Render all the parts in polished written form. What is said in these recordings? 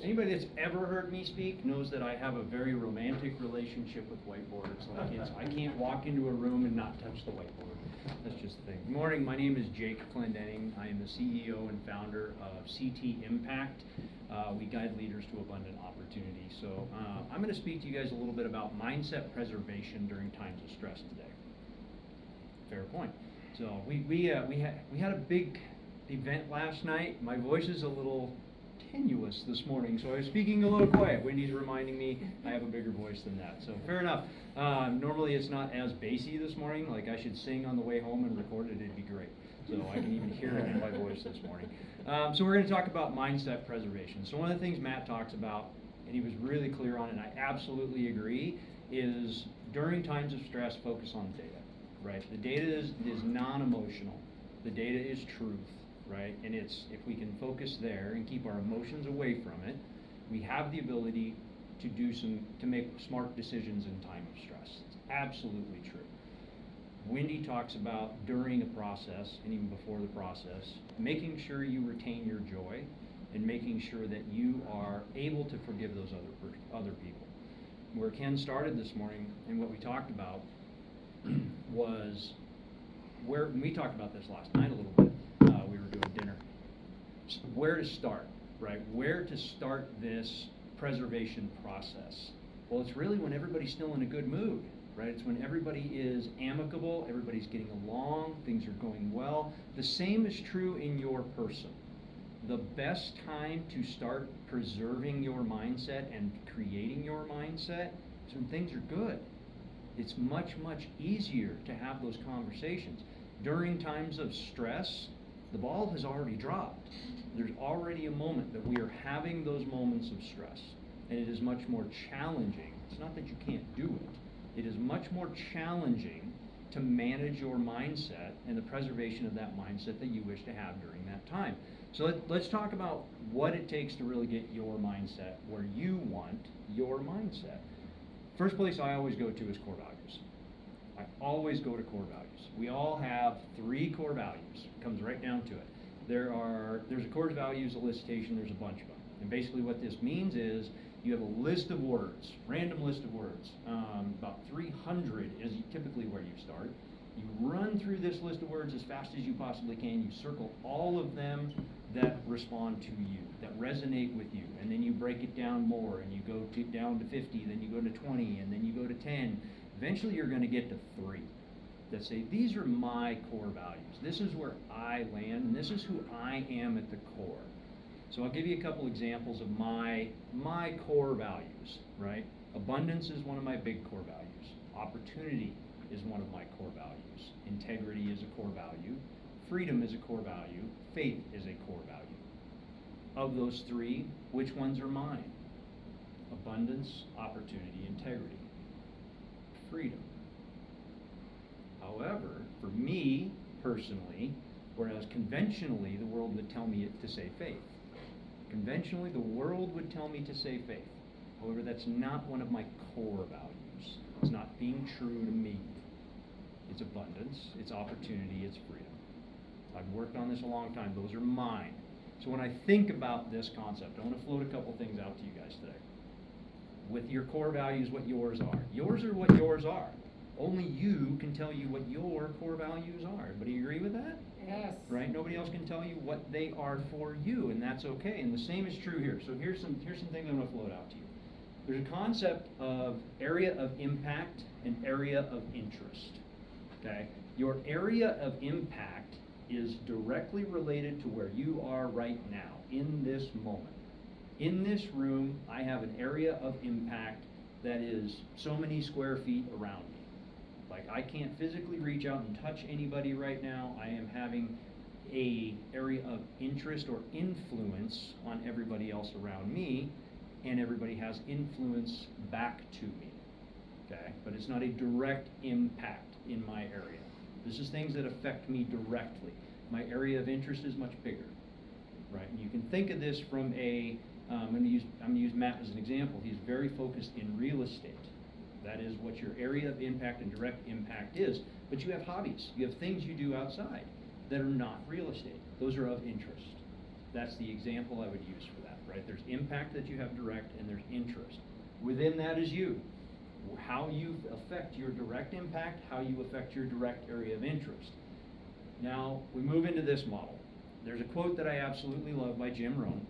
Anybody that's ever heard me speak knows that I have a very romantic relationship with whiteboards. Like I can't walk into a room and not touch the whiteboard. That's just the thing. Good morning, my name is Jake Clendenning. I am the CEO and founder of CT Impact. We guide leaders to abundant opportunity. So I'm going to speak to you guys a little bit about mindset preservation during times of stress today. Fair point. So we had a big event last night. My voice is a little tenuous this morning, so I was speaking a little quiet. Wendy's reminding me I have a bigger voice than that, so fair enough. Normally it's not as bassy this morning, like I should sing on the way home and record it, it'd be great. So I can even hear it in my voice this morning. So we're going to talk about mindset preservation. So one of the things Matt talks about, and he was really clear on it, and I absolutely agree, is during times of stress, focus on the data, right? The data is non-emotional. The data is truth. Right, and it's if we can focus there and keep our emotions away from it, we have the ability to make smart decisions in time of stress. It's absolutely true. Wendy talks about during a process and even before the process, making sure you retain your joy and making sure that you are able to forgive those other people. Where Ken started this morning and what we talked about was we talked about this last night a little bit. We were doing dinner. Where to start, right? Where to start this preservation process? Well, it's really when everybody's still in a good mood, right? It's when everybody is amicable, everybody's getting along, things are going well. The same is true in your person. The best time to start preserving your mindset and creating your mindset is when things are good. It's much, much easier to have those conversations. During times of stress, the ball has already dropped. There's already a moment that we are having those moments of stress. And it is much more challenging. It's not that you can't do it. It is much more challenging to manage your mindset and the preservation of that mindset that you wish to have during that time. So let's talk about what it takes to really get your mindset where you want your mindset. First place I always go to is core values. I always go to core values. We all have 3 core values. It comes right down to it. There's a core values elicitation, there's a bunch of them. And basically what this means is you have a list of words, random list of words. About 300 is typically where you start. You run through this list of words as fast as you possibly can. You circle all of them that respond to you, that resonate with you. And then you break it down more and you go down to 50, then you go to 20, and then you go to 10. Eventually you're going to get to 3 that say, these are my core values. This is where I land, and this is who I am at the core. So I'll give you a couple examples of my core values, right? Abundance is one of my big core values. Opportunity is one of my core values. Integrity is a core value. Freedom is a core value. Faith is a core value. Of those 3, which ones are mine? Abundance, opportunity, integrity. Freedom. However, for me personally, whereas conventionally the world would tell me to say faith. Conventionally the world would tell me to say faith. However, that's not one of my core values. It's not being true to me. It's abundance, it's opportunity, it's freedom. I've worked on this a long time. Those are mine. So when I think about this concept, I want to float a couple things out to you guys today. With your core values, what yours are. Yours are what yours are. Only you can tell you what your core values are. Everybody agree with that? Yes. Right? Nobody else can tell you what they are for you, and that's okay. And the same is true here. So here's some things I'm going to float out to you. There's a concept of area of impact and area of interest. Okay? Your area of impact is directly related to where you are right now, in this moment. In this room, I have an area of impact that is so many square feet around me. Like I can't physically reach out and touch anybody right now. I am having a area of interest or influence on everybody else around me, and everybody has influence back to me. Okay? But it's not a direct impact in my area. This is things that affect me directly. My area of interest is much bigger. Right? And you can think of this from I'm going to use Matt as an example. He's very focused in real estate. That is what your area of impact and direct impact is. But you have hobbies. You have things you do outside that are not real estate. Those are of interest. That's the example I would use for that, right? There's impact that you have direct, and there's interest. Within that is you. How you affect your direct impact, how you affect your direct area of interest. Now, we move into this model. There's a quote that I absolutely love by Jim Rohn.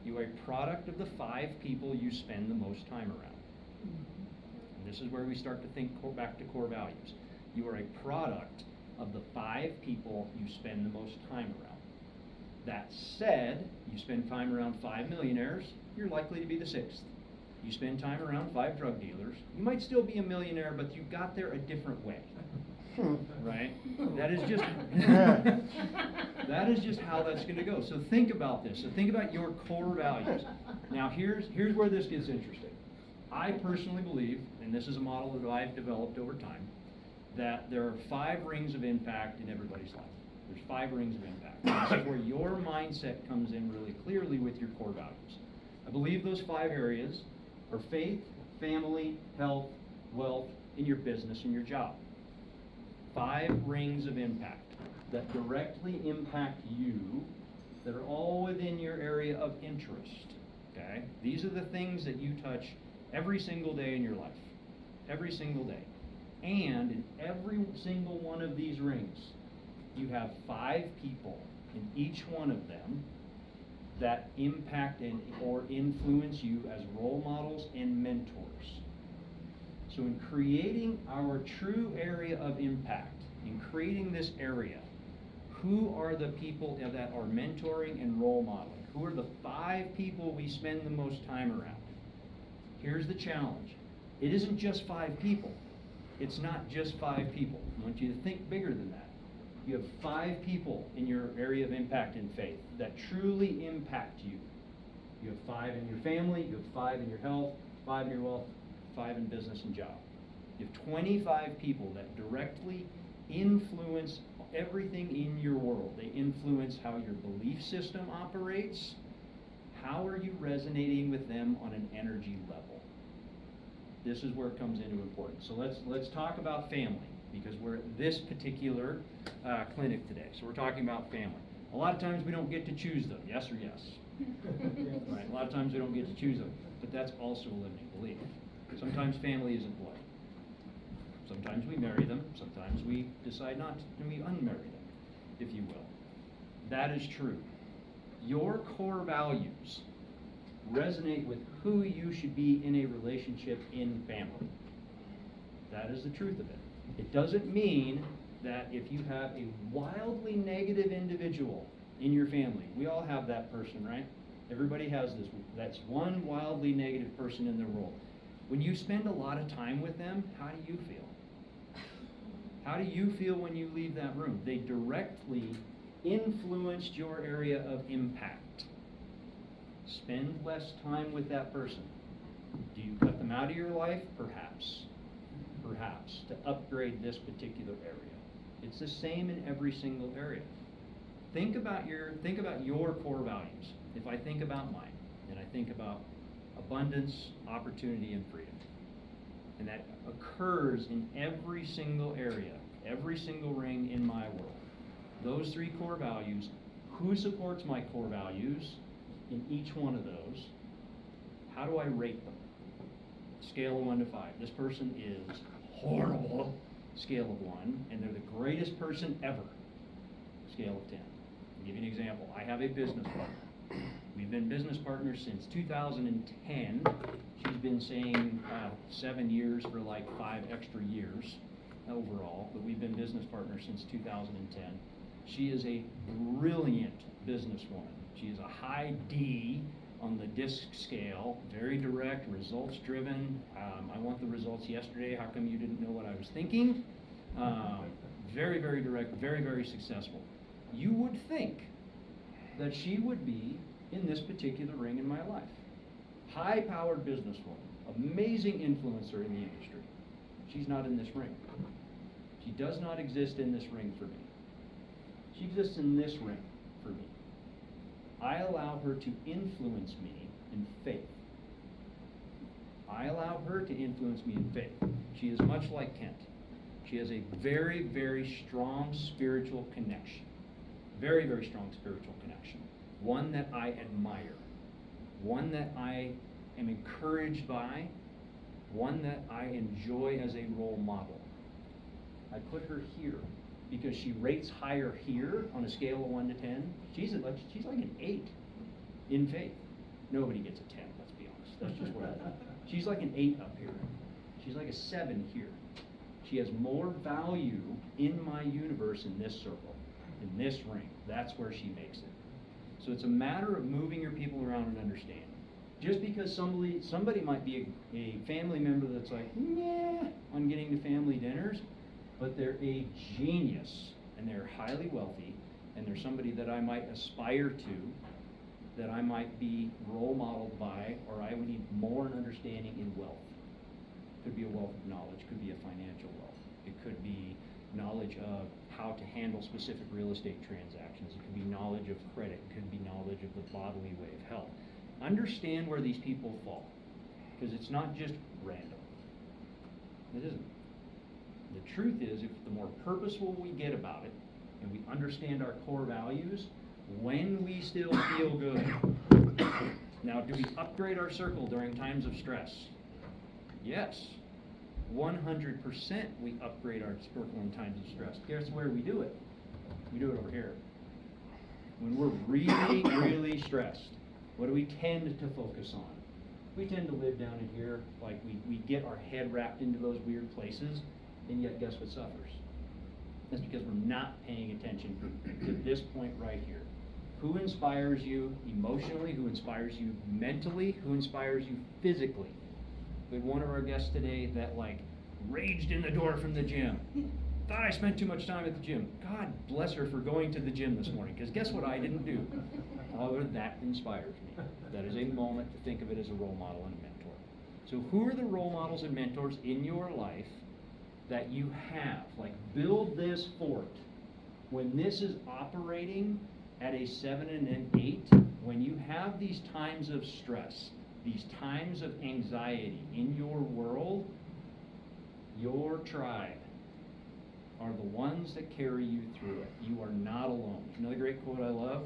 You are a product of the 5 people you spend the most time around. And this is where we start to think back to core values. You are a product of the 5 people you spend the most time around. That said, you spend time around 5 millionaires, you're likely to be the 6th. You spend time around 5 drug dealers, you might still be a millionaire, but you got there a different way. Right? That is just how that's going to go. So think about this. So think about your core values. Now here's where this gets interesting. I personally believe, and this is a model that I've developed over time, that there are 5 rings of impact in everybody's life. There's 5 rings of impact. This is where your mindset comes in really clearly with your core values. I believe those 5 areas are faith, family, health, wealth, and your business and your job. 5 rings of impact that directly impact you, that are all within your area of interest. Okay? These are the things that you touch every single day in your life. Every single day. And in every single one of these rings, you have 5 people in each one of them that impact and or influence you as role models and mentors. So in creating our true area of impact, in creating this area, who are the people that are mentoring and role modeling? Who are the 5 people we spend the most time around? Here's the challenge. It isn't just 5 people. It's not just 5 people. I want you to think bigger than that. You have 5 people in your area of impact and faith that truly impact you. You have 5 in your family, you have 5 in your health, 5 in your wealth, 5 in business and job. You have 25 people that directly influence everything in your world. They influence how your belief system operates. How are you resonating with them on an energy level? This is where it comes into importance. So let's talk about family, because we're at this particular clinic today. So we're talking about family. A lot of times we don't get to choose them, yes or yes? Right. A lot of times we don't get to choose them, but that's also a limiting belief. Sometimes family isn't blood. Sometimes we marry them, sometimes we decide not to, and we unmarry them, if you will. That is true. Your core values resonate with who you should be in a relationship in family. That is the truth of it. It doesn't mean that if you have a wildly negative individual in your family, we all have that person, right? Everybody has this. That's one wildly negative person in their world. When you spend a lot of time with them, how do you feel? How do you feel when you leave that room? They directly influenced your area of impact. Spend less time with that person. Do you cut them out of your life? Perhaps. Perhaps, to upgrade this particular area. It's the same in every single area. Think about your core values. If I think about mine, and I think about abundance, opportunity, and freedom. And that occurs in every single area, every single ring in my world. Those 3 core values, who supports my core values in each one of those? How do I rate them? Scale of 1 to 5. This person is horrible. Scale of 1. And they're the greatest person ever. Scale of 10. I'll give you an example. I have a business partner. We've been business partners since 2010. She's been saying 7 years for like 5 extra years overall, but we've been business partners since 2010. She is a brilliant businesswoman. She is a high D on the DISC scale, very direct, results driven. I want the results yesterday. How come you didn't know what I was thinking? Very, very direct, very, very successful. You would think that she would be in this particular ring in my life. High-powered businesswoman, amazing influencer in the industry. She's not in this ring. She does not exist in this ring for me. She exists in this ring for me. I allow her to influence me in faith. I allow her to influence me in faith. She is much like Kent. She has a very, very strong spiritual connection. Very, very strong spiritual connection. one that I admire, one that I am encouraged by, one that I enjoy as a role model. I put her here because she rates higher here on a scale of 1 to 10. She's like an 8 in faith. Nobody gets a 10, let's be honest. That's just what she's like an 8 up here. She's like a 7 here. She has more value in my universe in this circle, in this ring. That's where she makes it. So it's a matter of moving your people around and understanding. Just because somebody might be a family member that's like, yeah, on getting to family dinners, but they're a genius, and they're highly wealthy, and they're somebody that I might aspire to, that I might be role modeled by, or I would need more an understanding in wealth. Could be a wealth of knowledge, could be a financial wealth. It could be knowledge of how to handle specific real estate transactions. It could be knowledge of credit. It could be knowledge of the bodily way of health. Understand where these people fall, because it's not just random. It isn't. The truth is, if the more purposeful we get about it, and we understand our core values, when we still feel good. Now, do we upgrade our circle during times of stress? Yes. 100% we upgrade our circle in times of stress. Guess where we do it? We do it over here. When we're really, really stressed, what do we tend to focus on? We tend to live down in here, like we get our head wrapped into those weird places, and yet guess what suffers? That's because we're not paying attention to this point right here. Who inspires you emotionally? Who inspires you mentally? Who inspires you physically? We had one of our guests today that raged in the door from the gym. Thought I spent too much time at the gym. God bless her for going to the gym this morning, because guess what I didn't do? However, that inspires me. That is a moment to think of it as a role model and a mentor. So who are the role models and mentors in your life that you have? Build this fort. When this is operating at a 7 and an 8, when you have these times of stress, these times of anxiety in your world, your tribe are the ones that carry you through it. You are not alone. There's another great quote I love: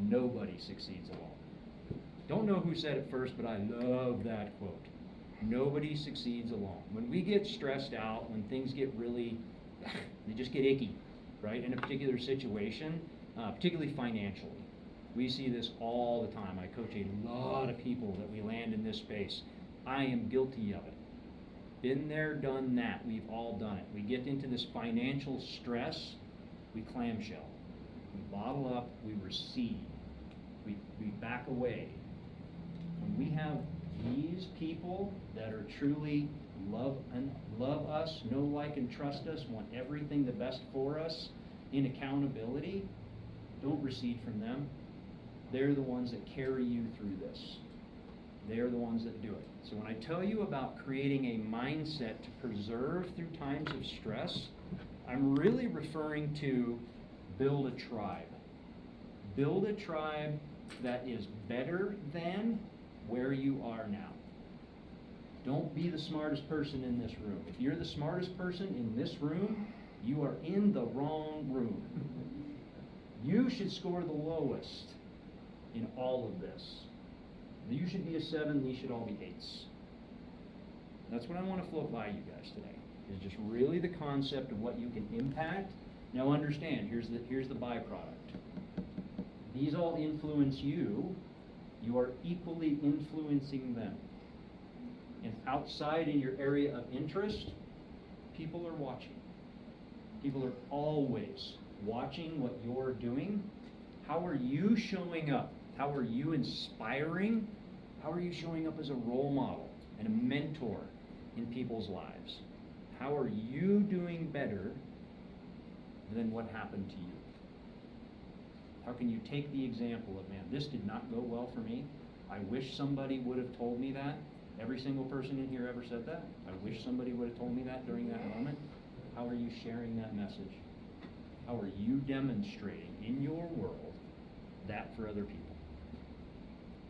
nobody succeeds alone. Don't know who said it first, but I love that quote. Nobody succeeds alone. When we get stressed out, when things get really, they just get icky, right, in a particular situation, particularly financially. We see this all the time. I coach a lot of people that we land in this space. I am guilty of it. Been there, done that. We've all done it. We get into this financial stress, we clamshell. We bottle up, we recede. We back away. When we have these people that are truly love us, know, like, and trust us, want everything the best for us in accountability, don't recede from them. They're the ones that carry you through this. They're the ones that do it. So when I tell you about creating a mindset to preserve through times of stress, I'm really referring to build a tribe. Build a tribe that is better than where you are now. Don't be the smartest person in this room. If you're the smartest person in this room, you are in the wrong room. You should score the lowest in all of this. You should be a 7, these should all be 8s. That's what I want to float by you guys today, is just really the concept of what you can impact. Now understand, here's the byproduct. These all influence you. You are equally influencing them. And outside in your area of interest, people are watching. People are always watching what you're doing. How are you showing up? How are you inspiring? How are you showing up as a role model and a mentor in people's lives? How are you doing better than what happened to you? How can you take the example of, man, this did not go well for me. I wish somebody would have told me that. Every single person in here ever said that? I wish somebody would have told me that during that moment. How are you sharing that message? How are you demonstrating in your world that for other people?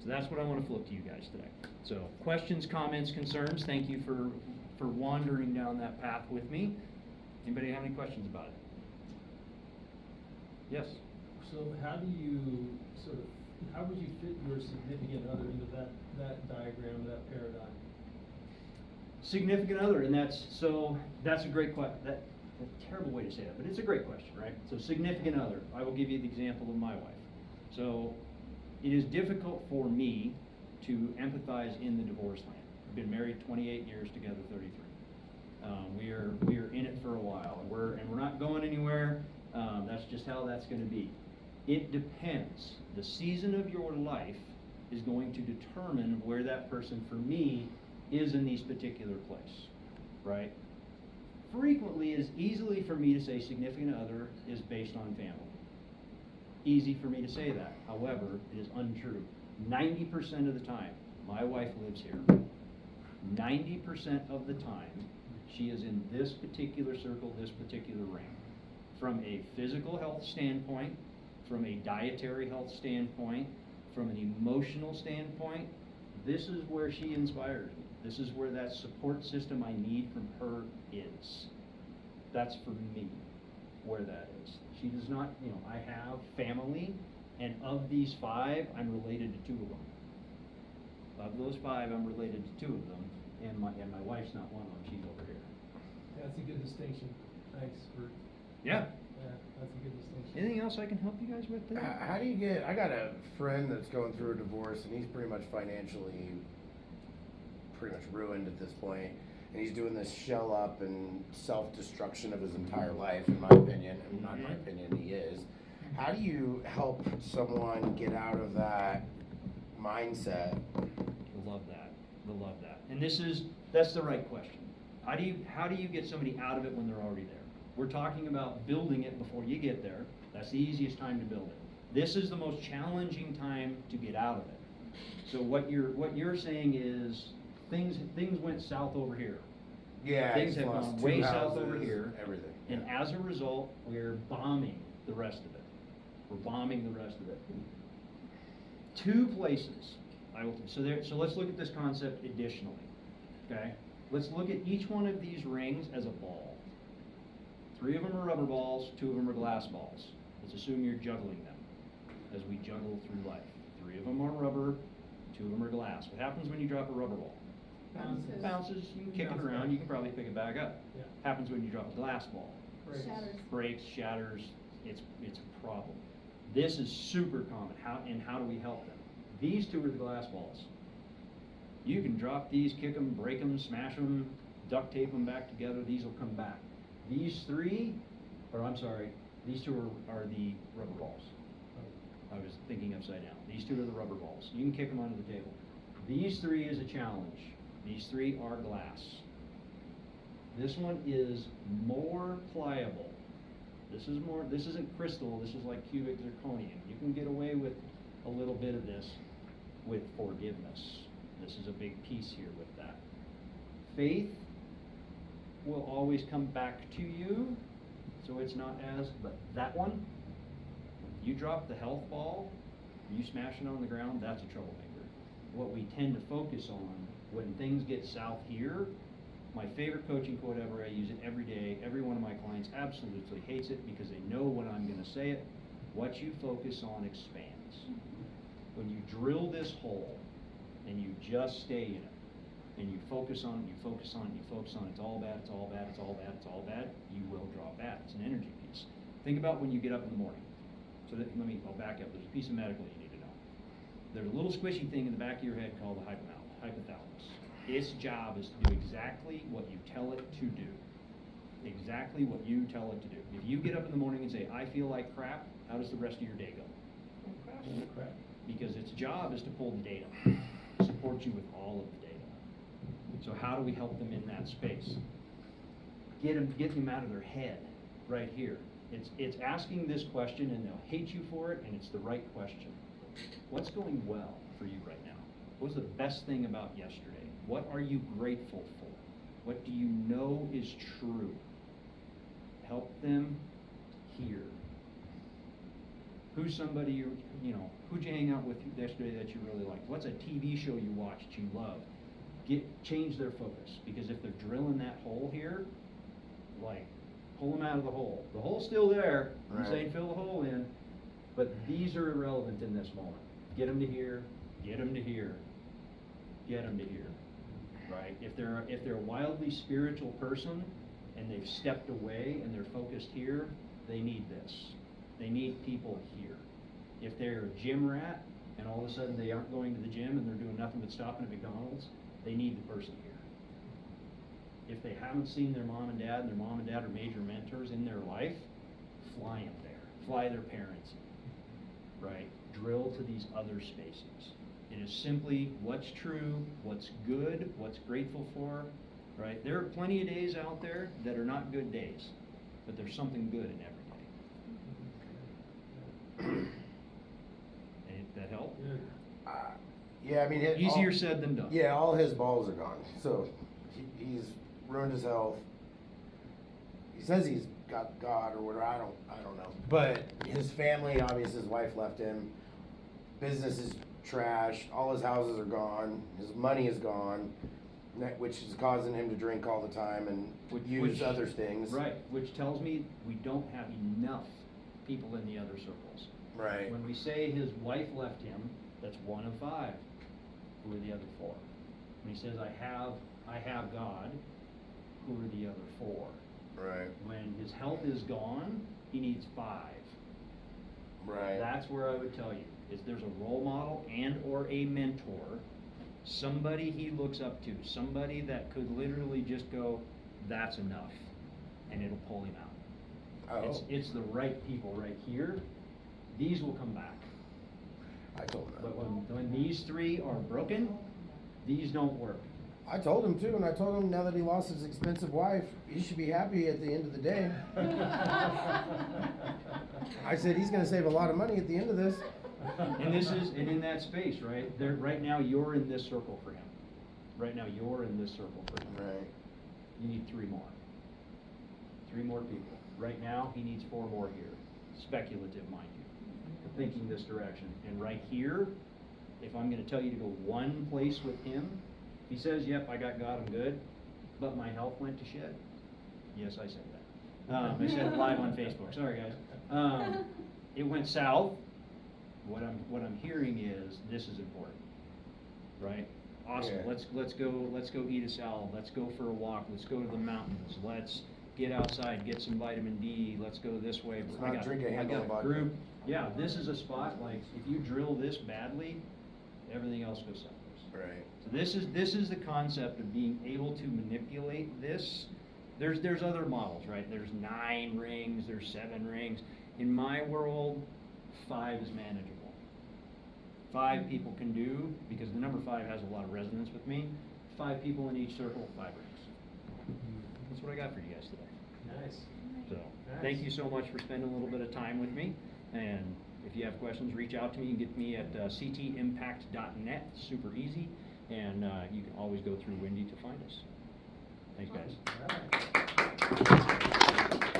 So that's what I want to flip to you guys today. So questions, comments, concerns, thank you for wandering down that path with me. Anybody have any questions about it? Yes? So how do you sort of how would you fit your significant other into that diagram, that paradigm? Significant other, and that's a great that's a terrible way to say that, but it's a great question, right? So significant other, I will give you the example of my wife. So it is difficult for me to empathize in the divorce land. We've been married 28 years, together 33. We are in it for a while, and we're not going anywhere. That's just how that's going to be. It depends. The season of your life is going to determine where that person, for me, is in this particular place, right? Frequently, it is easily for me to say significant other is based on family. Easy for me to say that. However, it is untrue. 90% of the time, my wife lives here. 90% of the time, she is in this particular circle, this particular ring. From a physical health standpoint, from a dietary health standpoint, from an emotional standpoint, this is where she inspires me. This is where that support system I need from her is. That's for me, where that is. She does not, I have family, and of these 5, I'm related to 2 of them. Of those 5, I'm related to 2 of them, and my wife's not one of them, she's over here. That's a good distinction. Thanks for. Yeah. Yeah, that's a good distinction. Anything else I can help you guys with there? How do you get, I got a friend that's going through a divorce, and he's pretty much financially ruined at this point, and he's doing this shell up and self-destruction of his entire life, in my opinion, and not in my opinion, he is. How do you help someone get out of that mindset? Love that. Love that. And that's the right question. How do you get somebody out of it when they're already there? We're talking about building it before you get there. That's the easiest time to build it. This is the most challenging time to get out of it. So what you're saying is things went south over here. Yeah, Things he's have lost gone 2 way houses, south over here. everything. And as a result, we're bombing the rest of it. We're bombing the rest of it. 2 places. So let's look at this concept additionally. Okay? Let's look at each one of these rings as a ball. 3 of them are rubber balls, 2 of them are glass balls. Let's assume you're juggling them as we juggle through life. 3 of them are rubber, 2 of them are glass. What happens when you drop a rubber ball? Bounces. Bounces, you can kick it Bounce around, back. you can probably pick it back up. Yeah. Happens when you drop a glass ball. Breaks. Shatters. Breaks, shatters, it's a problem. This is super common. How do we help them? These 2 are the glass balls. You can drop these, kick them, break them, smash them, duct tape them back together, these will come back. These 3, these 2 are the rubber balls. I was thinking upside down. These 2 are the rubber balls. You can kick them onto the table. These 3 is a challenge. These 3 are glass. This one is more pliable. This isn't crystal, this is like cubic zirconium. You can get away with a little bit of this with forgiveness. This is a big piece here with that. Faith will always come back to you, so it's not but that one, you drop the health ball, you smash it on the ground, that's a troublemaker. What we tend to focus on when things get south here, my favorite coaching quote ever, I use it every day, every one of my clients absolutely hates it because they know when I'm going to say it, what you focus on expands. When you drill this hole and you just stay in it, and you focus on it, it's all bad, it's all bad, it's all bad, it's all bad, you will drop bad. It's an energy piece. Think about when you get up in the morning. I'll back up. There's a piece of medical you need to know. There's a little squishy thing in the back of your head called the hypothalamus. Its job is to do exactly what you tell it to do. Exactly what you tell it to do. If you get up in the morning and say, I feel like crap, how does the rest of your day go? Crap. Because its job is to pull the data, support you with all of the data. So how do we help them in that space? Get them out of their head right here. It's asking this question, and they'll hate you for it, and it's the right question. What's going well for you right now? What was the best thing about yesterday? What are you grateful for? What do you know is true? Help them hear. Who's somebody who'd you hang out with yesterday that you really liked? What's a TV show you watched you love? Change their focus, because if they're drilling that hole here, pull them out of the hole. The hole's still there. I'm Right. saying fill the hole in, but these are irrelevant in this moment. get them to here, get them to here, get them to here, right? If they're a wildly spiritual person and they've stepped away and they're focused here, they need this. They need people here. If they're a gym rat and all of a sudden they aren't going to the gym and they're doing nothing but stopping at McDonald's, they need the person here. If they haven't seen their mom and dad, and their mom and dad are major mentors in their life, fly them there. Fly their parents in, right? Drill to these other spaces. It is simply what's true, what's good, what's grateful for, right? There are plenty of days out there that are not good days, but there's something good in every day. That help? Good. Yeah, I mean, Easier said than done. Yeah, all his balls are gone. So he's ruined his health. He says he's got God or whatever. I don't know. But his family, obviously, his wife left him. Business is trash. All his houses are gone. His money is gone, which is causing him to drink all the time and use other things. Right, which tells me we don't have enough people in the other circles. Right. When we say his wife left him, that's 1 of 5. Who are the other 4? When he says, I have God, who are the other 4? Right. When his health is gone, he needs 5. Right. That's where I would tell you, is there's a role model and or a mentor, somebody he looks up to, somebody that could literally just go, that's enough, and it'll pull him out. Oh. It's the right people right here. These will come back. I told him But that. when these 3 are broken, these don't work. I told him too, and I told him now that he lost his expensive wife, he should be happy at the end of the day. I said he's going to save a lot of money at the end of this. And in that space, right? Right now you're in this circle for him. Right now you're in this circle for him. Right. You need 3 more. 3 more people. Right now, he needs 4 more here. Speculative, mind you. Thinking this direction. And right here, if I'm gonna tell you to go one place with him, if he says, yep, I got God, I'm good, but my health went to shit. Yes, I said that. I said it live on Facebook. Sorry, guys. It went south. What I'm hearing is this is important, right? Awesome. Yeah. Let's go eat a salad. Let's go for a walk. Let's go to the mountains. Let's get outside, get some vitamin D. Let's go this way. Let's not drink a handle of vodka. Group. Yeah, this is a spot like if you drill this badly, everything else goes south. Right. So this is the concept of being able to manipulate this. There's other models, right? There's 9 rings, there's 7 rings. In my world, 5 is manageable. 5 people can do, because the number 5 has a lot of resonance with me. 5 people in each circle, 5 rings. That's what I got for you guys today. Nice. So, Nice. thank you so much for spending a little bit of time with me. And if you have questions, reach out to me. You can get me at ctimpact.net, super easy. And you can always go through Wendy to find us. Thanks, guys. All right.